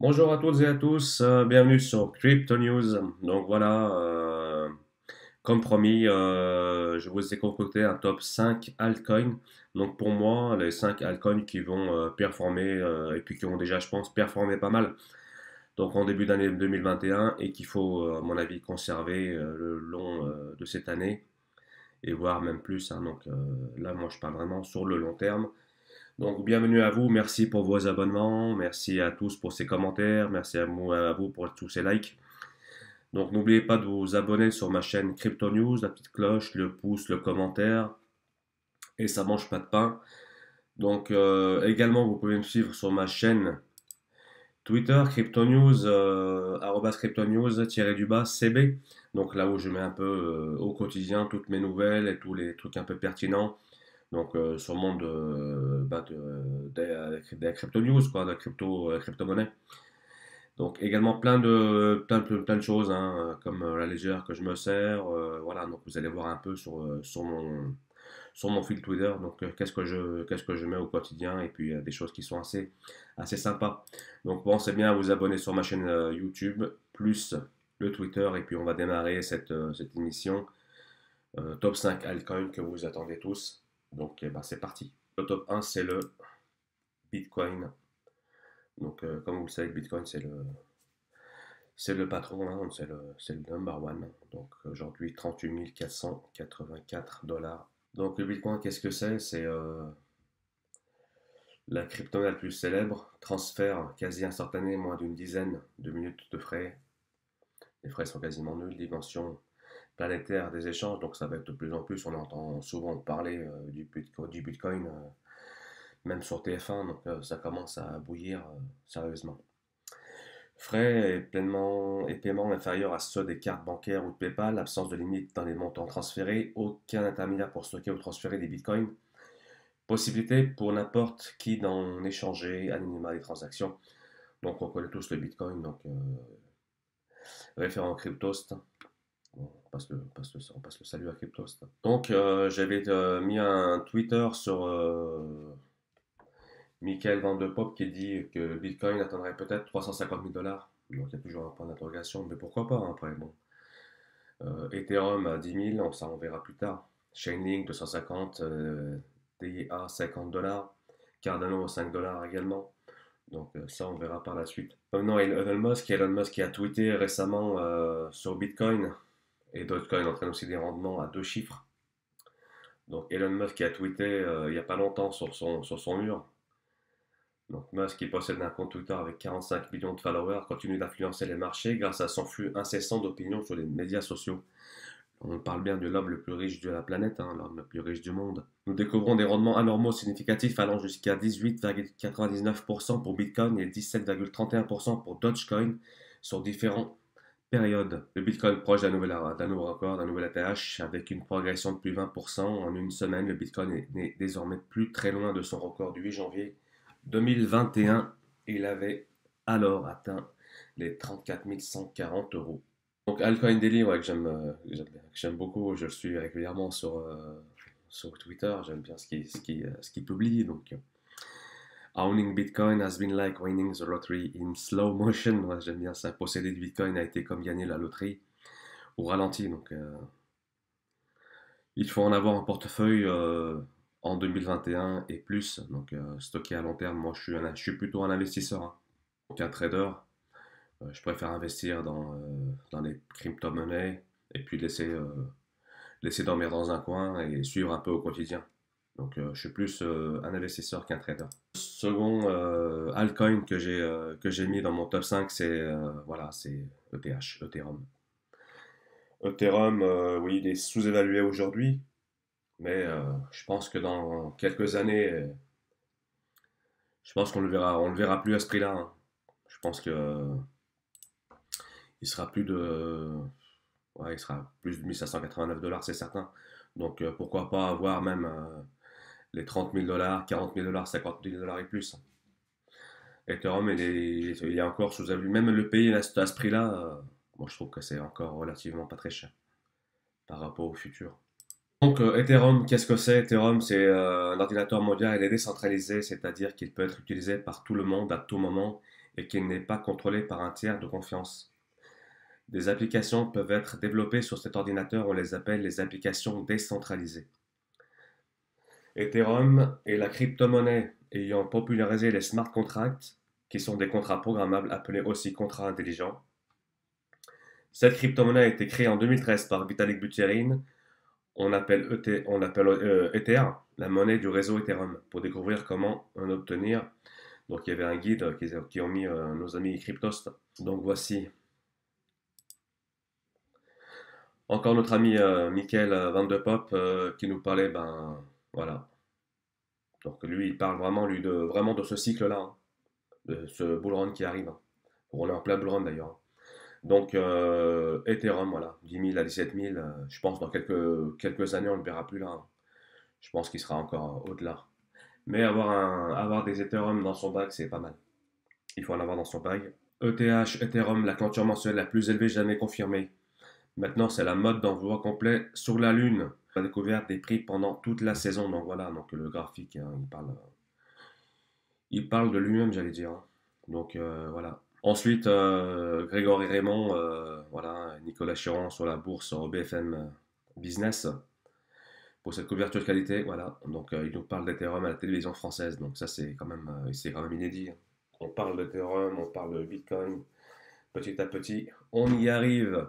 Bonjour à toutes et à tous, bienvenue sur Crypto News. Donc voilà, comme promis, je vous ai concocté un top 5 altcoins. Donc pour moi, les 5 altcoins qui vont performer et puis qui ont déjà, je pense, performé pas mal. Donc en début d'année 2021 et qu'il faut, à mon avis, conserver le long de cette année et voire même plus, hein. Donc là, moi, je parle vraiment sur le long terme. Donc, bienvenue à vous. Merci pour vos abonnements. Merci à tous pour ces commentaires. Merci à vous pour tous ces likes. Donc, n'oubliez pas de vous abonner sur ma chaîne Crypto News, la petite cloche, le pouce, le commentaire. Et ça mange pas de pain. Donc, également, vous pouvez me suivre sur ma chaîne Twitter, Crypto News, arobase Crypto News, tiré du bas, CB. Donc, là où je mets un peu au quotidien toutes mes nouvelles et tous les trucs un peu pertinents. Donc, sur le monde des crypto news, quoi, de la crypto-monnaie. Donc, également plein de choses, hein, comme la légère que je me sers. Voilà, donc vous allez voir un peu sur mon fil Twitter. Donc, qu'est-ce que je mets au quotidien et puis des choses qui sont assez sympas. Donc, pensez bien à vous abonner sur ma chaîne YouTube, plus le Twitter, et puis on va démarrer cette émission top 5 altcoins que vous attendez tous. Donc, eh ben, c'est parti. Le top 1, c'est le Bitcoin. Donc, comme vous le savez, le Bitcoin, c'est le patron, hein, c'est le number one. Donc, aujourd'hui, 38 484 dollars. Donc, le Bitcoin, qu'est-ce que c'est? C'est la crypto-monnaie la plus célèbre. Transfert quasi instantané, moins d'une dizaine de minutes de frais. Les frais sont quasiment nuls. Dimension planétaire des échanges. Donc, ça va être de plus en plus. On entend souvent parler du Bitcoin même sur TF1, donc ça commence à bouillir sérieusement. Frais et paiements inférieurs à ceux des cartes bancaires ou de PayPal, absence de limite dans les montants transférés, aucun intermédiaire pour stocker ou transférer des bitcoins, possibilité pour n'importe qui d'en échanger, anonymat des transactions. Donc on connaît tous le bitcoin, donc référent Cryptost. Bon, on passe le salut à Cryptost. Donc j'avais mis un Twitter sur Michael Van de Pop qui dit que le Bitcoin atteindrait peut-être 350 000 dollars. Donc il y a toujours un point d'interrogation, mais pourquoi pas, hein, après. Bon. Ethereum à 10 000, ça on verra plus tard. Chainlink 250, DIA 50 dollars, Cardano 5 dollars également. Donc ça on verra par la suite. Non, Elon Musk qui a tweeté récemment sur Bitcoin, et Dogecoin entraîne aussi des rendements à deux chiffres. Donc Elon Musk qui a tweeté il n'y a pas longtemps sur son mur. Donc Musk, qui possède un compte Twitter avec 45 millions de followers, continue d'influencer les marchés grâce à son flux incessant d'opinions sur les médias sociaux. On parle bien de l'homme le plus riche de la planète, hein, l'homme le plus riche du monde. Nous découvrons des rendements anormaux significatifs allant jusqu'à 18,99% pour Bitcoin et 17,31% pour Dogecoin sur différentes périodes. Le Bitcoin proche d'un nouveau record, d'un nouvel ATH, avec une progression de plus de 20% en une semaine. Le Bitcoin n'est désormais plus très loin de son record du 8 janvier 2021. Il avait alors atteint les 34 140 euros. Donc Altcoin Daily, ouais, que j'aime beaucoup, je le suis régulièrement sur Twitter, j'aime bien ce qu'il publie. Donc, owning Bitcoin has been like winning the lottery in slow motion. Ouais, j'aime bien ça. Posséder du Bitcoin a été comme gagner la loterie au ralenti. Donc, il faut en avoir un portefeuille en 2021 et plus. Donc, stocké à long terme. Moi, je suis plutôt un investisseur, hein, qu'un trader. Je préfère investir dans les crypto-monnaies et puis laisser dormir dans un coin et suivre un peu au quotidien. Donc je suis plus un investisseur qu'un trader. Second altcoin que j'ai mis dans mon top 5, c'est ETH, Ethereum. Ethereum, oui, il est sous-évalué aujourd'hui, mais je pense que dans quelques années, je pense qu'on le verra plus à ce prix-là, hein. Je pense que il sera plus de, ouais, il sera plus de 1589 dollars, c'est certain. Donc pourquoi pas avoir même les 30 000 dollars, 40 000 dollars, 50 000 dollars et plus. Ethereum, il est encore sous-évalué. Même le pays à ce prix-là, moi je trouve que c'est encore relativement pas très cher par rapport au futur. Donc Ethereum, qu'est-ce que c'est? Ethereum, c'est un ordinateur mondial, il est décentralisé, c'est-à-dire qu'il peut être utilisé par tout le monde à tout moment et qu'il n'est pas contrôlé par un tiers de confiance. Des applications peuvent être développées sur cet ordinateur, on les appelle les applications décentralisées. Ethereum est la crypto-monnaie ayant popularisé les smart contracts, qui sont des contrats programmables appelés aussi contrats intelligents. Cette crypto-monnaie a été créée en 2013 par Vitalik Buterin. On appelle Ether la monnaie du réseau Ethereum pour découvrir comment en obtenir. Donc il y avait un guide qui ont mis nos amis Cryptost. Donc voici encore notre ami Michael Van de Pop qui nous parlait, ben voilà. Donc lui, il parle vraiment, vraiment de ce cycle-là, hein, de ce bull run qui arrive. Hein. On est en plein bull run d'ailleurs. Hein. Donc Ethereum, voilà, 10 000 à 17 000, je pense dans quelques années, on ne le verra plus là. Hein. Je pense qu'il sera encore au-delà. Mais avoir des Ethereum dans son bag, c'est pas mal. Il faut en avoir dans son bag. ETH, Ethereum, la clôture mensuelle la plus élevée jamais confirmée. Maintenant, c'est la mode d'envoi complet sur la Lune. La découverte des prix pendant toute la saison. Donc voilà, donc le graphique, hein, il parle de lui-même, j'allais dire. Hein. Donc voilà. Ensuite, Grégory Raymond, voilà, Nicolas Chiron sur la bourse sur BFM Business pour cette couverture de qualité. Voilà. Donc il nous parle d'Ethereum à la télévision française. Donc ça, c'est quand même inédit. Hein. On parle d'Ethereum, on parle de Bitcoin. Petit à petit, on y arrive.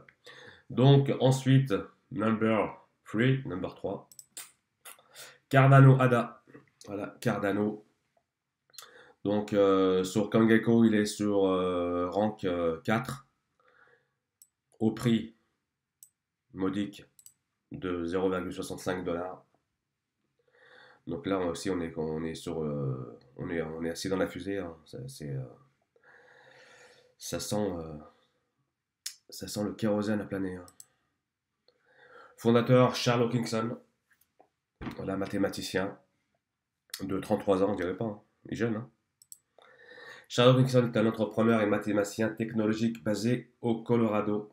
Donc ensuite, number 3, Cardano ADA. Voilà, Cardano. Donc sur CoinGecko, il est sur rank 4 au prix modique de 0,65 $. Donc là aussi, on est sur, on est assis dans la fusée. Hein. Ça sent, ça sent le kérosène à planer. Hein. Fondateur Charles Hoskinson, voilà, mathématicien de 33 ans, on dirait pas, hein. Il est jeune. Hein. Charles Hoskinson est un entrepreneur et mathématicien technologique basé au Colorado.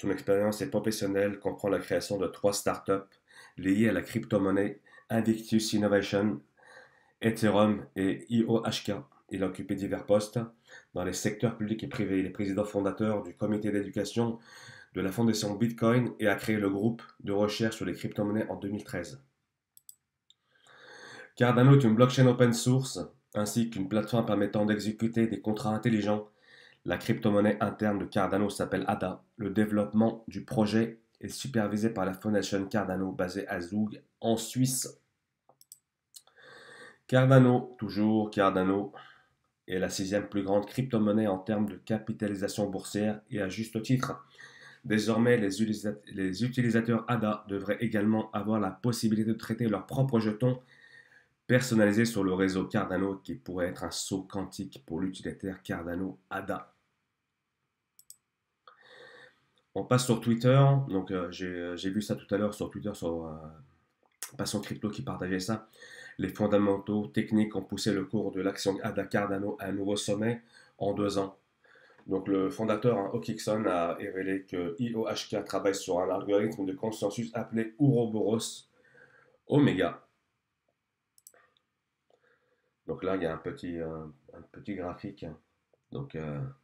Son expérience est professionnelle, comprend la création de 3 startups liées à la crypto-monnaie Invictus Innovation, Ethereum et IOHK. Il a occupé divers postes dans les secteurs publics et privés. Il est président fondateur du comité d'éducation de la fondation Bitcoin et a créé le groupe de recherche sur les crypto-monnaies en 2013. Cardano est une blockchain open source ainsi qu'une plateforme permettant d'exécuter des contrats intelligents. La crypto-monnaie interne de Cardano s'appelle ADA. Le développement du projet est supervisé par la Fondation Cardano basée à Zug en Suisse. Cardano, toujours Cardano, est la 6e plus grande crypto-monnaie en termes de capitalisation boursière et à juste titre. Désormais, les utilisateurs ADA devraient également avoir la possibilité de traiter leurs propres jetons personnalisés sur le réseau Cardano qui pourrait être un saut quantique pour l'utilitaire Cardano ADA. On passe sur Twitter. Donc j'ai vu ça tout à l'heure sur Twitter sur Passion Crypto qui partageait ça. Les fondamentaux techniques ont poussé le cours de l'action ADA Cardano à un nouveau sommet en 2 ans. Donc le fondateur Hoskinson a révélé que IOHK travaille sur un algorithme de consensus appelé Ouroboros Omega. Donc là il y a un petit graphique. Donc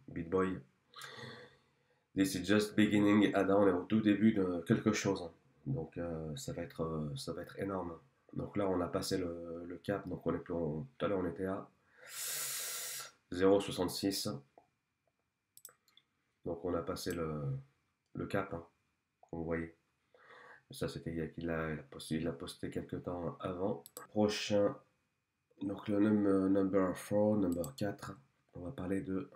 BitBoy. This is just beginning. ADA, on est au tout début de quelque chose. Donc ça va être énorme. Donc là on a passé le cap. Donc on est plus tout à l'heure on était à 0,66. Donc on a passé le cap, hein, comme vous voyez. Ça c'était il a posté quelques temps avant. Prochain, donc le number 4, on va parler de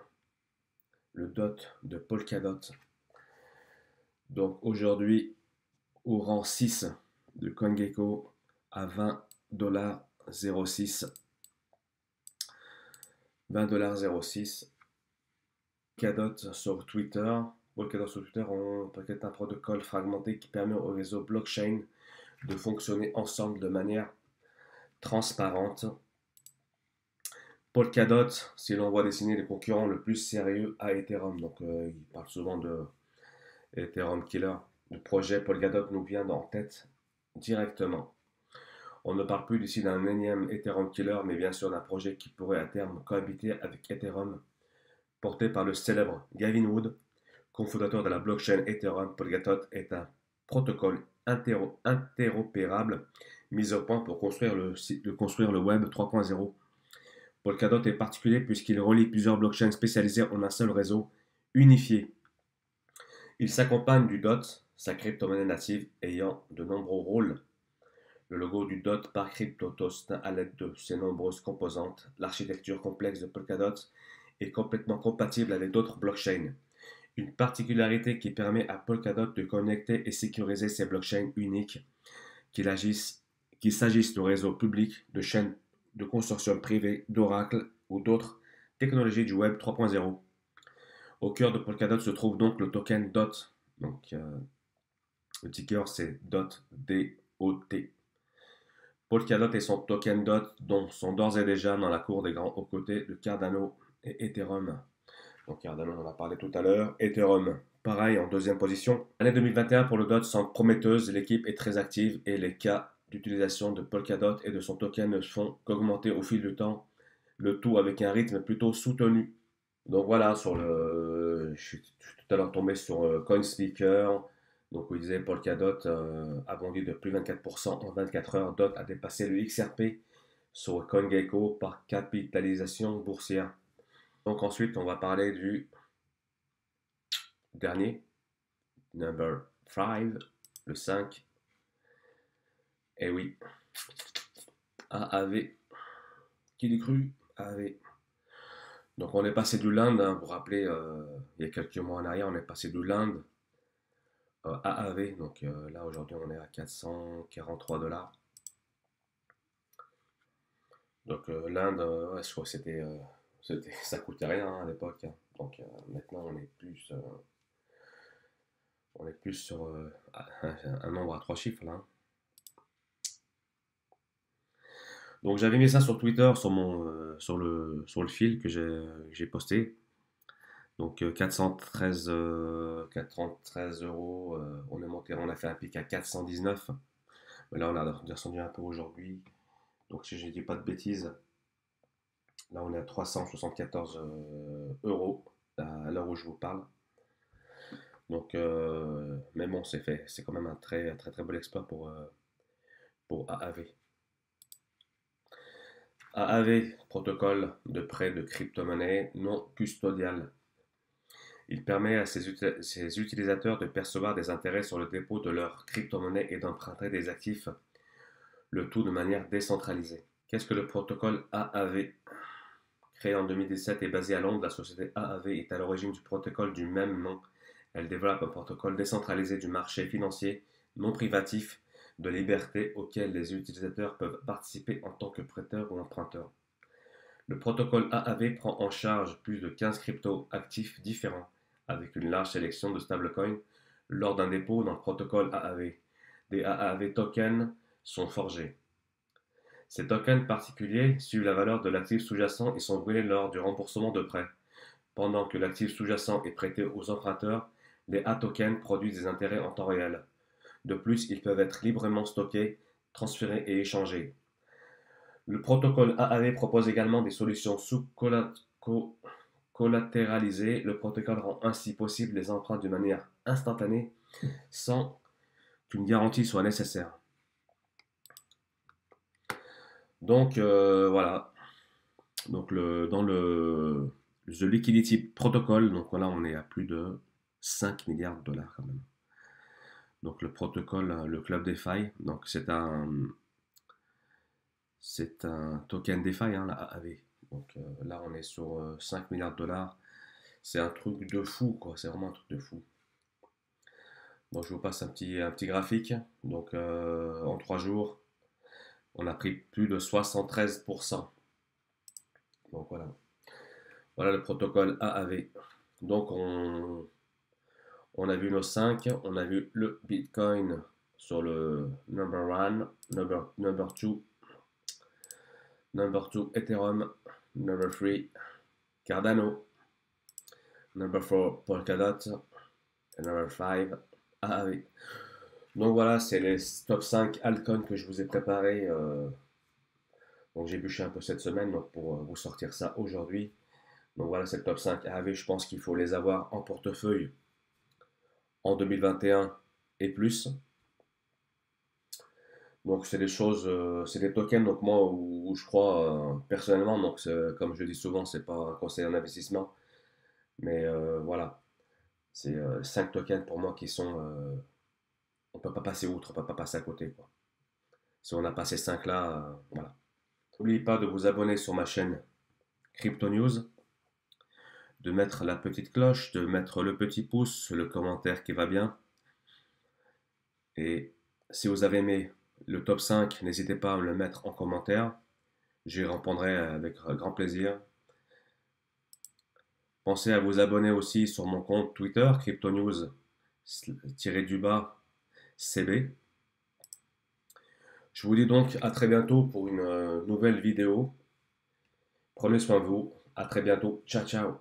le DOT de Polkadot. Donc aujourd'hui, au rang 6 de CoinGecko à $20,06. $20,06. Polkadot sur Twitter. Polkadot sur Twitter ont peut-être un protocole fragmenté qui permet au réseau blockchain de fonctionner ensemble de manière transparente. Polkadot, si l'on voit dessiner les concurrents le plus sérieux à Ethereum, donc il parle souvent de Ethereum Killer. Le projet Polkadot nous vient en tête directement. On ne parle plus ici d'un énième Ethereum Killer, mais bien sûr d'un projet qui pourrait à terme cohabiter avec Ethereum porté par le célèbre Gavin Wood, cofondateur de la blockchain Ethereum. Polkadot est un protocole interopérable mis au point pour construire le Web 3.0. Polkadot est particulier puisqu'il relie plusieurs blockchains spécialisées en un seul réseau unifié. Il s'accompagne du DOT, sa crypto-monnaie native ayant de nombreux rôles. Le logo du DOT par CryptoToast à l'aide de ses nombreuses composantes. L'architecture complexe de Polkadot est complètement compatible avec d'autres blockchains. Une particularité qui permet à Polkadot de connecter et sécuriser ses blockchains uniques, qu'il s'agisse de réseaux publics, de chaînes de consortiums privés, d'Oracle ou d'autres technologies du Web 3.0. Au cœur de Polkadot se trouve donc le token DOT. Donc, le ticker c'est DOT, D-O-T. Polkadot et son token DOT sont d'ores et déjà dans la cour des grands aux côtés de Cardano et Ethereum. Donc Cardano, on en a parlé tout à l'heure. Ethereum, pareil, en deuxième position. L'année 2021 pour le DOT semble prometteuse. L'équipe est très active et les cas d'utilisation de Polkadot et de son token ne font qu'augmenter au fil du temps. Le tout avec un rythme plutôt soutenu. Donc voilà, je suis tout à l'heure tombé sur CoinSpeaker. Donc où il disait Polkadot a bondi de plus de 24% en 24 heures. DOT a dépassé le XRP sur CoinGecko par capitalisation boursière. Donc ensuite, on va parler du dernier, number 5, le 5. Et oui, AAV. Qui l'eût cru? AAV. Donc on est passé du Land, hein, vous vous rappelez, il y a quelques mois en arrière, on est passé du Land AAV. Donc là aujourd'hui on est à 443 $. Donc l'Inde, ouais, je crois que ça coûtait rien hein, à l'époque, hein. Donc maintenant on est plus sur un nombre à 3 chiffres là, hein. Donc j'avais mis ça sur Twitter, sur le fil que j'ai posté. Donc 413 euros, on est monté, on a fait un pic à 419. Mais là on a descendu un peu aujourd'hui. Donc si je ne dis pas de bêtises, là on est à 374 euros à l'heure où je vous parle. Donc, mais bon, c'est fait. C'est quand même un très très très bel exploit pour AAV. AAV, protocole de prêt de crypto-monnaie non custodial. Il permet à ses utilisateurs de percevoir des intérêts sur le dépôt de leur crypto-monnaie et d'emprunter des actifs, le tout de manière décentralisée. Qu'est-ce que le protocole AAV? Créé en 2017 et basé à Londres, la société AAV est à l'origine du protocole du même nom. Elle développe un protocole décentralisé du marché financier non privatif de liberté auquel les utilisateurs peuvent participer en tant que prêteurs ou emprunteurs. Le protocole AAV prend en charge plus de 15 crypto-actifs différents, avec une large sélection de stablecoins. Lors d'un dépôt dans le protocole AAV, des AAV tokens sont forgés. Ces tokens particuliers suivent la valeur de l'actif sous-jacent et sont brûlés lors du remboursement de prêts. Pendant que l'actif sous-jacent est prêté aux emprunteurs, les A-tokens produisent des intérêts en temps réel. De plus, ils peuvent être librement stockés, transférés et échangés. Le protocole AAV propose également des solutions sous-collatéralisées. Le protocole rend ainsi possible les emprunts de manière instantanée sans qu'une garantie soit nécessaire. Donc voilà. Donc dans le The Liquidity Protocol, donc voilà, on est à plus de 5 milliards de dollars quand même. Donc le protocole, le club DeFi, donc c'est un token DeFi, hein, la AAV. Donc là on est sur 5 milliards de dollars. C'est un truc de fou, quoi. C'est vraiment un truc de fou. Donc je vous passe un petit graphique. Donc en 3 jours, on a pris plus de 73%. Donc voilà. Voilà le protocole AAV. Donc on a vu nos 5, on a vu le Bitcoin sur le number 1, number 2, number 2 Ethereum, number 3 Cardano, number 4 Polkadot, et number 5 AAV. Donc voilà, c'est les top 5 altcoins que je vous ai préparés. Donc j'ai bûché un peu cette semaine donc pour vous sortir ça aujourd'hui. Donc voilà, c'est le top 5 AAV. Je pense qu'il faut les avoir en portefeuille en 2021 et plus. Donc c'est des choses, c'est des tokens. Donc moi, où je crois personnellement, donc comme je dis souvent, c'est pas un conseil en investissement, mais voilà, c'est 5 tokens pour moi qui sont, on peut pas passer outre, on peut pas passer à côté, quoi. Si on a passé 5 là, voilà. N'oubliez pas de vous abonner sur ma chaîne Crypto News, de mettre la petite cloche, de mettre le petit pouce, le commentaire qui va bien. Et si vous avez aimé le top 5, n'hésitez pas à me le mettre en commentaire. J'y répondrai avec grand plaisir. Pensez à vous abonner aussi sur mon compte Twitter, CryptoNews-du-bas CB. Je vous dis donc à très bientôt pour une nouvelle vidéo. Prenez soin de vous. À très bientôt. Ciao, ciao.